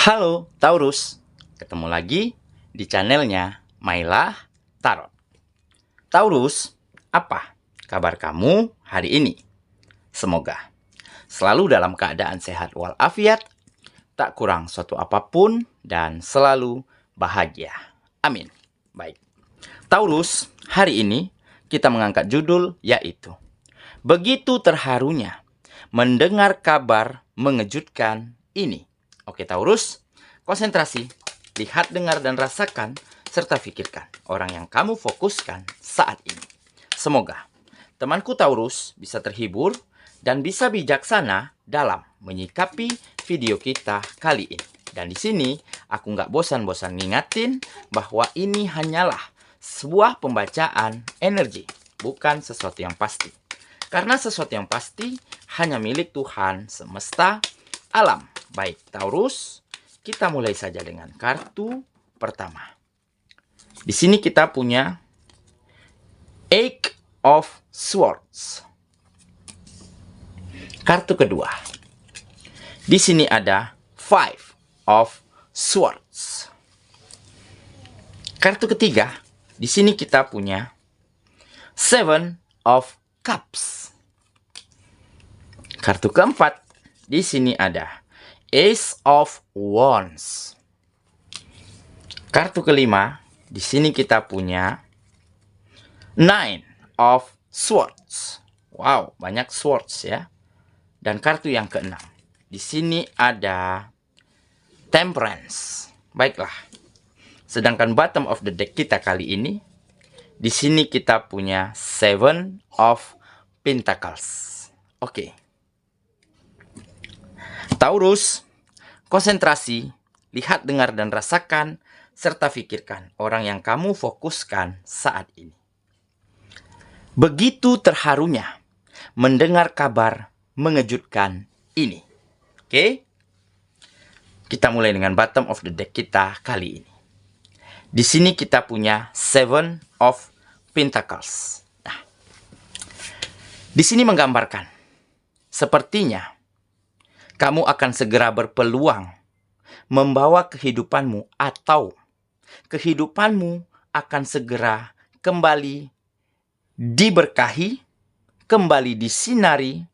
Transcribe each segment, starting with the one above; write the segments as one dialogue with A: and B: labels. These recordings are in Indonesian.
A: Halo Taurus, ketemu lagi di channelnya Mailah Tarot. Taurus, apa kabar kamu hari ini? Semoga selalu dalam keadaan sehat walafiat, tak kurang suatu apapun, dan selalu bahagia. Amin. Baik, Taurus, hari ini kita mengangkat judul yaitu Begitu terharunya mendengar kabar mengejutkan ini. Oke Taurus, konsentrasi, lihat, dengar, dan rasakan, serta pikirkan orang yang kamu fokuskan saat ini. Semoga temanku Taurus bisa terhibur dan bisa bijaksana dalam menyikapi video kita kali ini. Dan di sini aku nggak bosan-bosan ngingatin bahwa ini hanyalah sebuah pembacaan energi, bukan sesuatu yang pasti. Karena sesuatu yang pasti hanya milik Tuhan semesta alam. Baik Taurus, kita mulai saja dengan kartu pertama. Di sini kita punya Eight of Swords. Kartu kedua. Di sini ada Five of Swords. Kartu ketiga, di sini kita punya Seven of Cups. Kartu keempat, di sini ada Ace of Wands. Kartu kelima, di sini kita punya Nine of Swords. Wow, banyak swords ya. Dan kartu yang keenam, di sini ada Temperance. Baiklah. Sedangkan bottom of the deck kita kali ini, di sini kita punya Seven of Pentacles. Oke. Taurus, konsentrasi, lihat, dengar, dan rasakan, serta pikirkan orang yang kamu fokuskan saat ini. Begitu terharunya mendengar kabar mengejutkan ini. Oke? Kita mulai dengan bottom of the deck kita kali ini. Di sini kita punya Seven of Pentacles. Nah, di sini menggambarkan, sepertinya kamu akan segera berpeluang membawa kehidupanmu, atau kehidupanmu akan segera kembali diberkahi, kembali disinari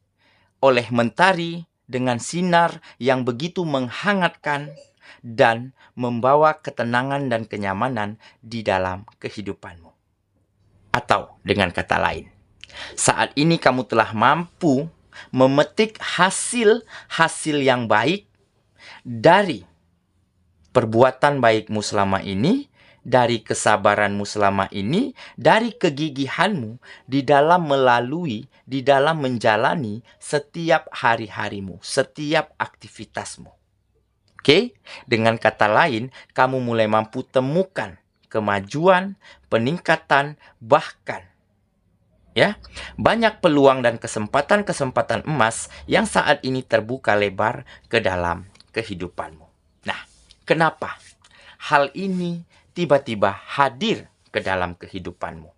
A: oleh mentari dengan sinar yang begitu menghangatkan dan membawa ketenangan dan kenyamanan di dalam kehidupanmu. Atau dengan kata lain, saat ini kamu telah mampu memetik hasil yang baik dari perbuatan baikmu selama ini, dari kesabaranmu selama ini, dari kegigihanmu di dalam menjalani setiap hari-harimu, setiap aktivitasmu. Oke? Dengan kata lain, kamu mulai mampu temukan kemajuan, peningkatan, bahkan ya, banyak peluang dan kesempatan-kesempatan emas yang saat ini terbuka lebar ke dalam kehidupanmu. Nah, kenapa hal ini tiba-tiba hadir ke dalam kehidupanmu?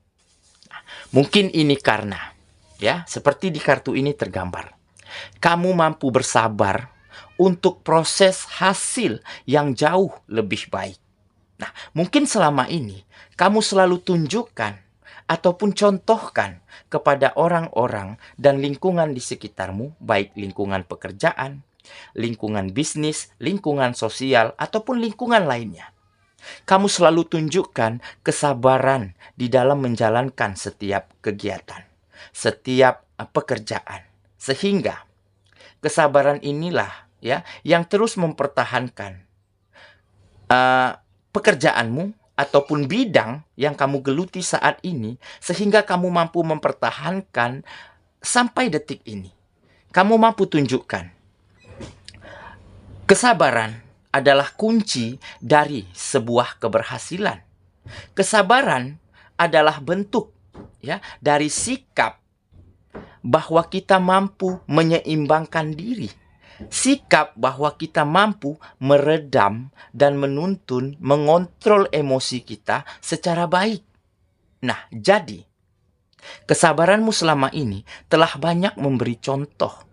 A: Nah, mungkin ini karena, ya, seperti di kartu ini tergambar, kamu mampu bersabar untuk proses hasil yang jauh lebih baik. Nah, mungkin selama ini kamu selalu tunjukkan ataupun contohkan kepada orang-orang dan lingkungan di sekitarmu, baik lingkungan pekerjaan, lingkungan bisnis, lingkungan sosial, ataupun lingkungan lainnya. Kamu selalu tunjukkan kesabaran di dalam menjalankan setiap kegiatan, setiap pekerjaan. Sehingga kesabaran inilah ya yang terus mempertahankan pekerjaanmu ataupun bidang yang kamu geluti saat ini, sehingga kamu mampu mempertahankan sampai detik ini. Kamu mampu tunjukkan kesabaran adalah kunci dari sebuah keberhasilan. Kesabaran adalah bentuk ya dari sikap bahwa kita mampu menyeimbangkan diri. Sikap bahwa kita mampu meredam dan menuntun, mengontrol emosi kita secara baik. Nah, jadi kesabaranmu selama ini telah banyak memberi contoh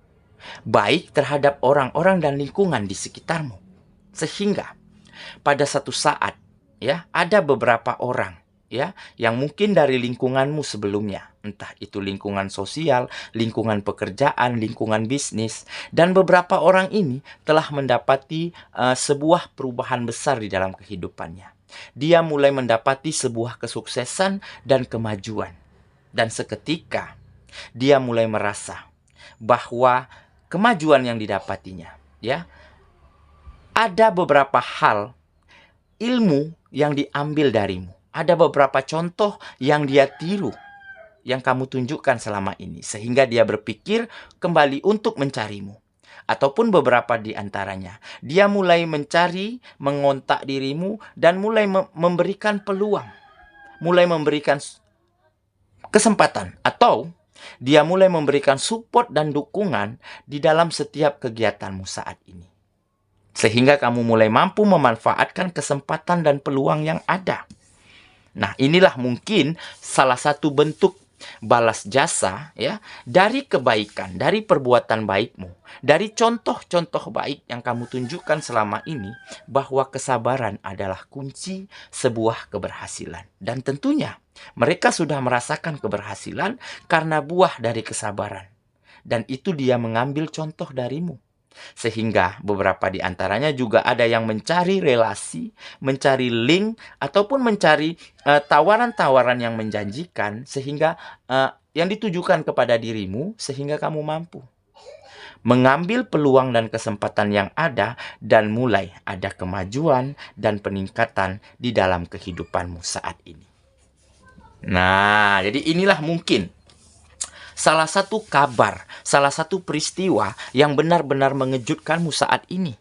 A: baik terhadap orang-orang dan lingkungan di sekitarmu. Sehingga pada satu saat ya, ada beberapa orang ya yang mungkin dari lingkunganmu sebelumnya, entah itu lingkungan sosial, lingkungan pekerjaan, lingkungan bisnis, dan beberapa orang ini telah mendapati sebuah perubahan besar di dalam kehidupannya. Dia mulai mendapati sebuah kesuksesan dan kemajuan. Dan seketika dia mulai merasa bahwa kemajuan yang didapatinya ya, ada beberapa hal ilmu yang diambil darimu. Ada beberapa contoh yang dia tiru, yang kamu tunjukkan selama ini. Sehingga dia berpikir kembali untuk mencarimu. Ataupun beberapa di antaranya. Dia mulai mencari, mengontak dirimu, dan mulai memberikan peluang. Mulai memberikan kesempatan. Atau dia mulai memberikan support dan dukungan di dalam setiap kegiatanmu saat ini. Sehingga kamu mulai mampu memanfaatkan kesempatan dan peluang yang ada. Nah, inilah mungkin salah satu bentuk balas jasa ya dari kebaikan, dari perbuatan baikmu, dari contoh-contoh baik yang kamu tunjukkan selama ini, bahwa kesabaran adalah kunci sebuah keberhasilan. Dan tentunya mereka sudah merasakan keberhasilan karena buah dari kesabaran. Dan itu dia mengambil contoh darimu. Sehingga beberapa di antaranya juga ada yang mencari relasi, mencari link, ataupun mencari tawaran-tawaran yang menjanjikan, sehingga yang ditujukan kepada dirimu, sehingga kamu mampu mengambil peluang dan kesempatan yang ada, dan mulai ada kemajuan dan peningkatan di dalam kehidupanmu saat ini. Nah, jadi inilah mungkin salah satu kabar, salah satu peristiwa yang benar-benar mengejutkanmu saat ini.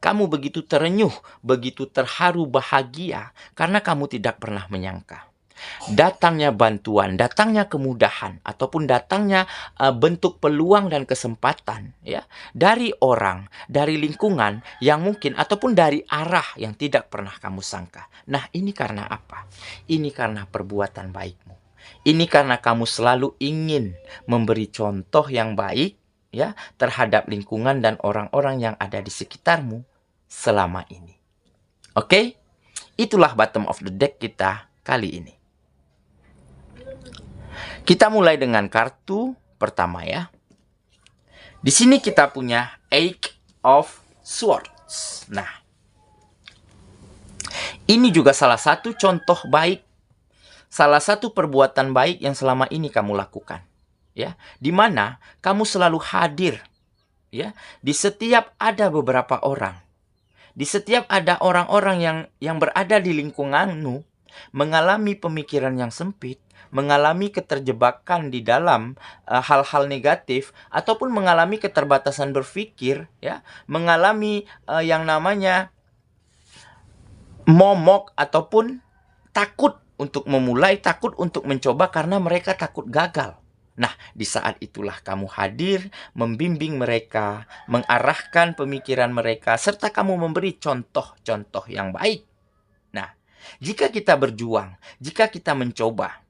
A: Kamu begitu terenyuh, begitu terharu bahagia karena kamu tidak pernah menyangka. Datangnya bantuan, datangnya kemudahan, ataupun datangnya bentuk peluang dan kesempatan ya dari orang, dari lingkungan yang mungkin, ataupun dari arah yang tidak pernah kamu sangka. Nah, ini karena apa? Ini karena perbuatan baikmu. Ini karena kamu selalu ingin memberi contoh yang baik ya terhadap lingkungan dan orang-orang yang ada di sekitarmu selama ini. Oke? Itulah bottom of the deck kita kali ini. Kita mulai dengan kartu pertama ya. Di sini kita punya Eight of Swords. Nah, ini juga salah satu contoh baik, salah satu perbuatan baik yang selama ini kamu lakukan, ya, di mana kamu selalu hadir, ya, di setiap ada beberapa orang, di setiap ada orang-orang yang berada di lingkunganmu mengalami pemikiran yang sempit, mengalami keterjebakan di dalam hal-hal negatif, ataupun mengalami keterbatasan berpikir, ya, mengalami yang namanya momok ataupun takut untuk memulai, takut untuk mencoba karena mereka takut gagal. Nah, di saat itulah kamu hadir, membimbing mereka, mengarahkan pemikiran mereka, serta kamu memberi contoh-contoh yang baik. Nah, jika kita berjuang, jika kita mencoba,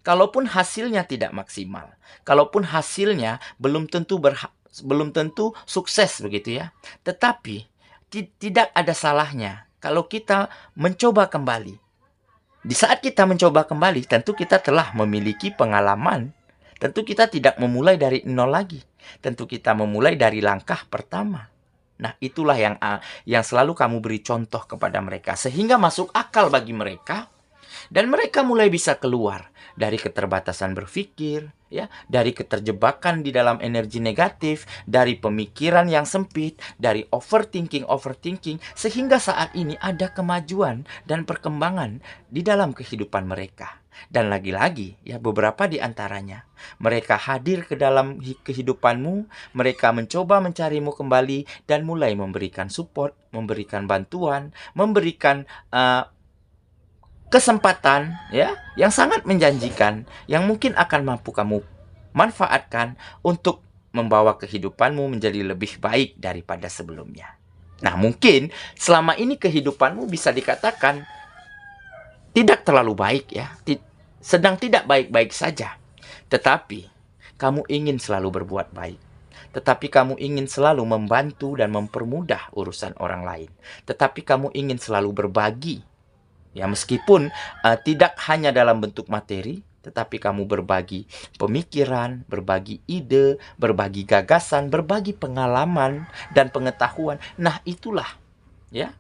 A: kalaupun hasilnya tidak maksimal, kalaupun hasilnya belum tentu sukses begitu ya, tetapi tidak ada salahnya kalau kita mencoba kembali. Di saat kita mencoba kembali, tentu kita telah memiliki pengalaman. Tentu kita tidak memulai dari nol lagi. Tentu kita memulai dari langkah pertama. Nah, itulah yang selalu kamu beri contoh kepada mereka, sehingga masuk akal bagi mereka, dan mereka mulai bisa keluar dari keterbatasan berpikir, ya, dari keterjebakan di dalam energi negatif, dari pemikiran yang sempit, dari overthinking, sehingga saat ini ada kemajuan dan perkembangan di dalam kehidupan mereka. Dan lagi-lagi, ya, beberapa di antaranya, mereka hadir ke dalam kehidupanmu, mereka mencoba mencarimu kembali, dan mulai memberikan support, memberikan bantuan, memberikan kesempatan ya yang sangat menjanjikan, yang mungkin akan mampu kamu manfaatkan untuk membawa kehidupanmu menjadi lebih baik daripada sebelumnya. Nah, mungkin selama ini kehidupanmu bisa dikatakan tidak terlalu baik ya, sedang tidak baik-baik saja. Tetapi kamu ingin selalu berbuat baik. tetapi kamu ingin selalu membantu dan mempermudah urusan orang lain. Tetapi kamu ingin selalu berbagi. Ya, meskipun tidak hanya dalam bentuk materi, tetapi kamu berbagi pemikiran, berbagi ide, berbagi gagasan, berbagi pengalaman dan pengetahuan. Nah, itulah ya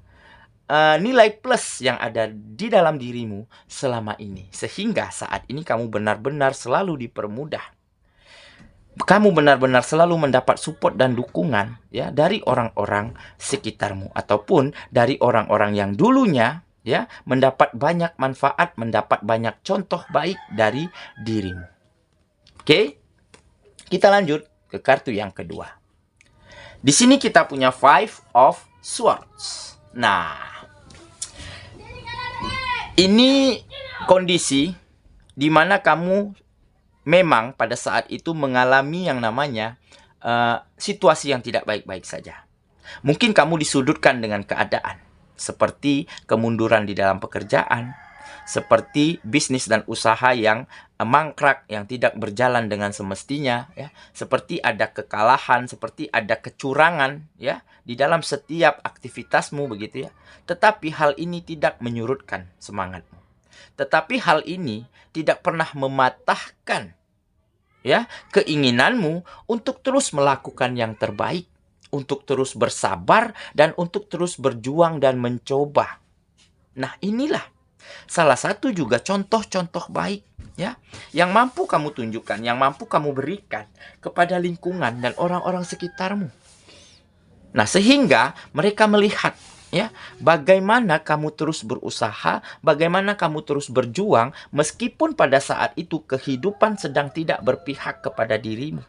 A: nilai plus yang ada di dalam dirimu selama ini. Sehingga saat ini kamu benar-benar selalu dipermudah. Kamu benar-benar selalu mendapat support dan dukungan ya dari orang-orang sekitarmu ataupun dari orang-orang yang dulunya ya mendapat banyak manfaat, mendapat banyak contoh baik dari dirimu. Oke? Kita lanjut ke kartu yang kedua. Di sini kita punya Five of Swords. Nah, ini kondisi di mana kamu memang pada saat itu mengalami yang namanya situasi yang tidak baik-baik saja. Mungkin kamu disudutkan dengan keadaan, seperti kemunduran di dalam pekerjaan, seperti bisnis dan usaha yang mangkrak, yang tidak berjalan dengan semestinya, ya, seperti ada kekalahan, seperti ada kecurangan, ya, di dalam setiap aktivitasmu begitu ya. Tetapi hal ini tidak menyurutkan semangatmu. Tetapi hal ini tidak pernah mematahkan ya keinginanmu untuk terus melakukan yang terbaik, untuk terus bersabar dan untuk terus berjuang dan mencoba. Nah, inilah salah satu juga contoh-contoh baik ya yang mampu kamu tunjukkan, yang mampu kamu berikan kepada lingkungan dan orang-orang sekitarmu. Nah, sehingga mereka melihat ya, bagaimana kamu terus berusaha, bagaimana kamu terus berjuang meskipun pada saat itu kehidupan sedang tidak berpihak kepada dirimu.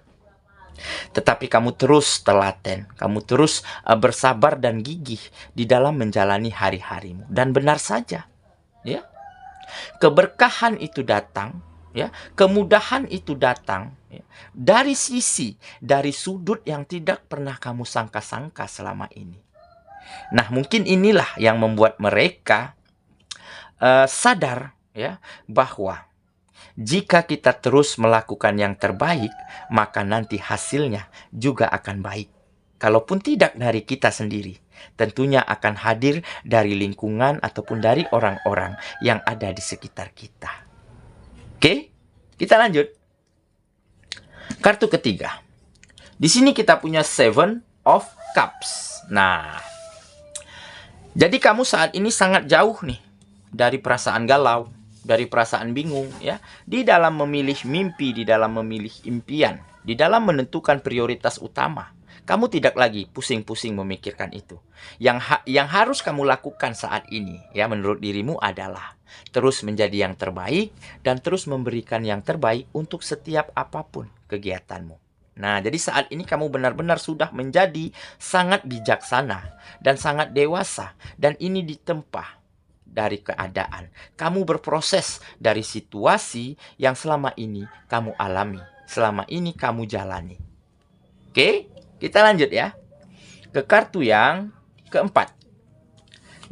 A: Tetapi kamu terus telaten, kamu terus bersabar dan gigih di dalam menjalani hari-harimu. Dan benar saja, ya. Keberkahan itu datang, ya, kemudahan itu datang ya, dari sudut yang tidak pernah kamu sangka-sangka selama ini. Nah, mungkin inilah yang membuat mereka sadar ya bahwa jika kita terus melakukan yang terbaik, maka nanti hasilnya juga akan baik. Kalaupun tidak dari kita sendiri, tentunya akan hadir dari lingkungan ataupun dari orang-orang yang ada di sekitar kita. Oke, kita lanjut. Kartu ketiga. Di sini kita punya Seven of Cups. Nah, jadi kamu saat ini sangat jauh nih dari perasaan galau, dari perasaan bingung ya, di dalam memilih mimpi, di dalam memilih impian, di dalam menentukan prioritas utama. Kamu tidak lagi pusing-pusing memikirkan itu. Yang harus kamu lakukan saat ini ya menurut dirimu adalah terus menjadi yang terbaik dan terus memberikan yang terbaik untuk setiap apapun kegiatanmu. Nah, jadi saat ini kamu benar-benar sudah menjadi sangat bijaksana dan sangat dewasa, dan ini ditempa dari keadaan. Kamu berproses dari situasi yang selama ini kamu alami, selama ini kamu jalani. Oke, kita lanjut ya ke kartu yang keempat.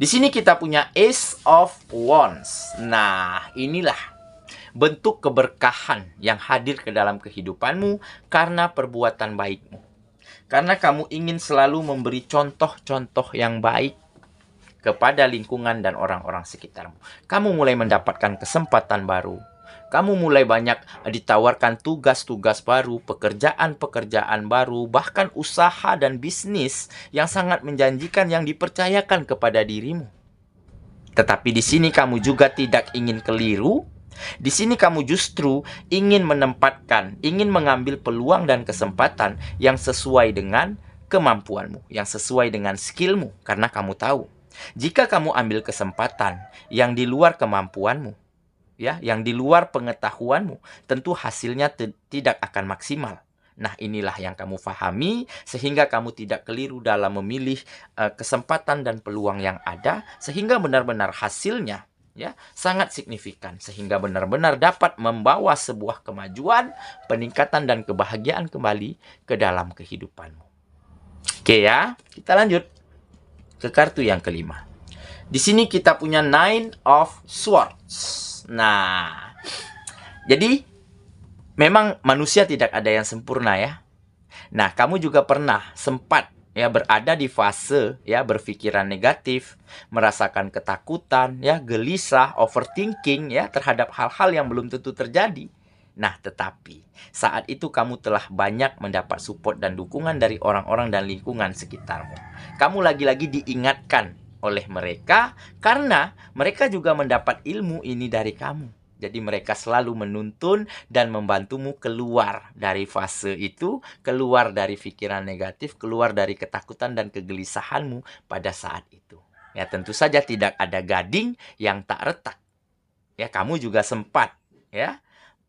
A: Di sini kita punya Ace of Wands. Nah, inilah bentuk keberkahan yang hadir ke dalam kehidupanmu karena perbuatan baikmu. Karena kamu ingin selalu memberi contoh-contoh yang baik kepada lingkungan dan orang-orang sekitarmu. Kamu mulai mendapatkan kesempatan baru. Kamu mulai banyak ditawarkan tugas-tugas baru, pekerjaan-pekerjaan baru, bahkan usaha dan bisnis yang sangat menjanjikan yang dipercayakan kepada dirimu. Tetapi di sini kamu juga tidak ingin keliru. Di sini kamu justru ingin menempatkan, ingin mengambil peluang dan kesempatan yang sesuai dengan kemampuanmu, yang sesuai dengan skillmu. Karena kamu tahu, jika kamu ambil kesempatan yang di luar kemampuanmu, ya, yang di luar pengetahuanmu, tentu hasilnya tidak akan maksimal. Nah, inilah yang kamu pahami sehingga kamu tidak keliru dalam memilih kesempatan dan peluang yang ada, sehingga benar-benar hasilnya ya sangat signifikan, sehingga benar-benar dapat membawa sebuah kemajuan, peningkatan dan kebahagiaan kembali ke dalam kehidupanmu. Oke ya, kita lanjut ke kartu yang kelima. Di sini kita punya Nine of Swords. Nah, jadi memang manusia tidak ada yang sempurna ya. Nah, kamu juga pernah sempat ya berada di fase ya berpikiran negatif, merasakan ketakutan, ya gelisah, overthinking ya terhadap hal-hal yang belum tentu terjadi. Nah, tetapi saat itu kamu telah banyak mendapat support dan dukungan dari orang-orang dan lingkungan sekitarmu. Kamu lagi-lagi diingatkan oleh mereka karena mereka juga mendapat ilmu ini dari kamu. Jadi mereka selalu menuntun dan membantumu keluar dari fase itu, keluar dari pikiran negatif, keluar dari ketakutan dan kegelisahanmu pada saat itu. Ya, tentu saja tidak ada gading yang tak retak. Ya, kamu juga sempat ya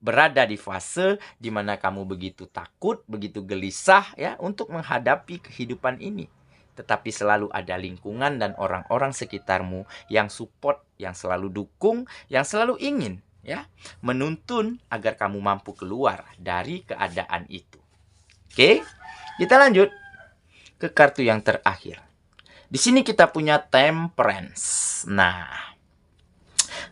A: berada di fase di mana kamu begitu takut, begitu gelisah ya untuk menghadapi kehidupan ini. Tetapi selalu ada lingkungan dan orang-orang sekitarmu yang support, yang selalu dukung, yang selalu ingin ya menuntun agar kamu mampu keluar dari keadaan itu. Oke, kita lanjut ke kartu yang terakhir. Di sini kita punya temperance. Nah,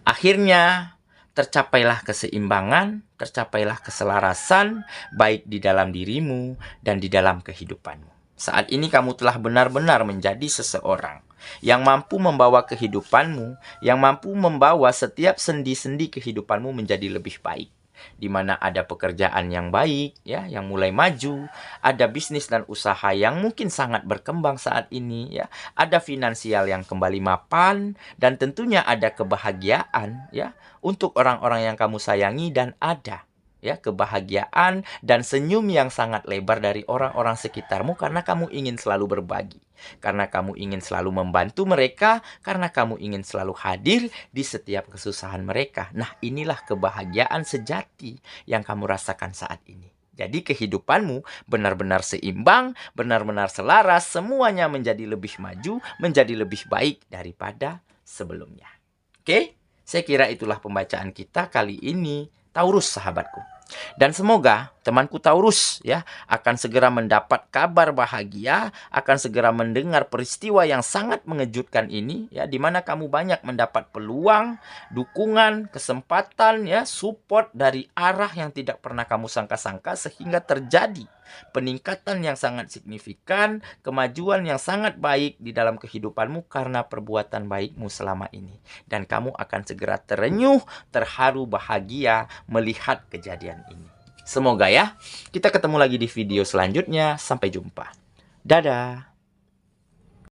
A: akhirnya tercapailah keseimbangan, tercapailah keselarasan baik di dalam dirimu dan di dalam kehidupanmu. Saat ini kamu telah benar-benar menjadi seseorang yang mampu membawa kehidupanmu, yang mampu membawa setiap sendi-sendi kehidupanmu menjadi lebih baik. Di mana ada pekerjaan yang baik, ya, yang mulai maju, ada bisnis dan usaha yang mungkin sangat berkembang saat ini, ya, ada finansial yang kembali mapan, dan tentunya ada kebahagiaan, ya, untuk orang-orang yang kamu sayangi dan ada ya kebahagiaan dan senyum yang sangat lebar dari orang-orang sekitarmu karena kamu ingin selalu berbagi, karena kamu ingin selalu membantu mereka, karena kamu ingin selalu hadir di setiap kesusahan mereka. Nah, inilah kebahagiaan sejati yang kamu rasakan saat ini. Jadi kehidupanmu benar-benar seimbang, benar-benar selaras, semuanya menjadi lebih maju, menjadi lebih baik daripada sebelumnya. Oke, saya kira itulah pembacaan kita kali ini, Taurus sahabatku. Dan semoga temanku Taurus ya akan segera mendapat kabar bahagia, akan segera mendengar peristiwa yang sangat mengejutkan ini ya, di mana kamu banyak mendapat peluang, dukungan, kesempatan ya, support dari arah yang tidak pernah kamu sangka-sangka sehingga terjadi peningkatan yang sangat signifikan, kemajuan yang sangat baik di dalam kehidupanmu karena perbuatan baikmu selama ini. Dan kamu akan segera terenyuh, terharu, bahagia melihat kejadian ini. Semoga ya, kita ketemu lagi di video selanjutnya. Sampai jumpa. Dadah.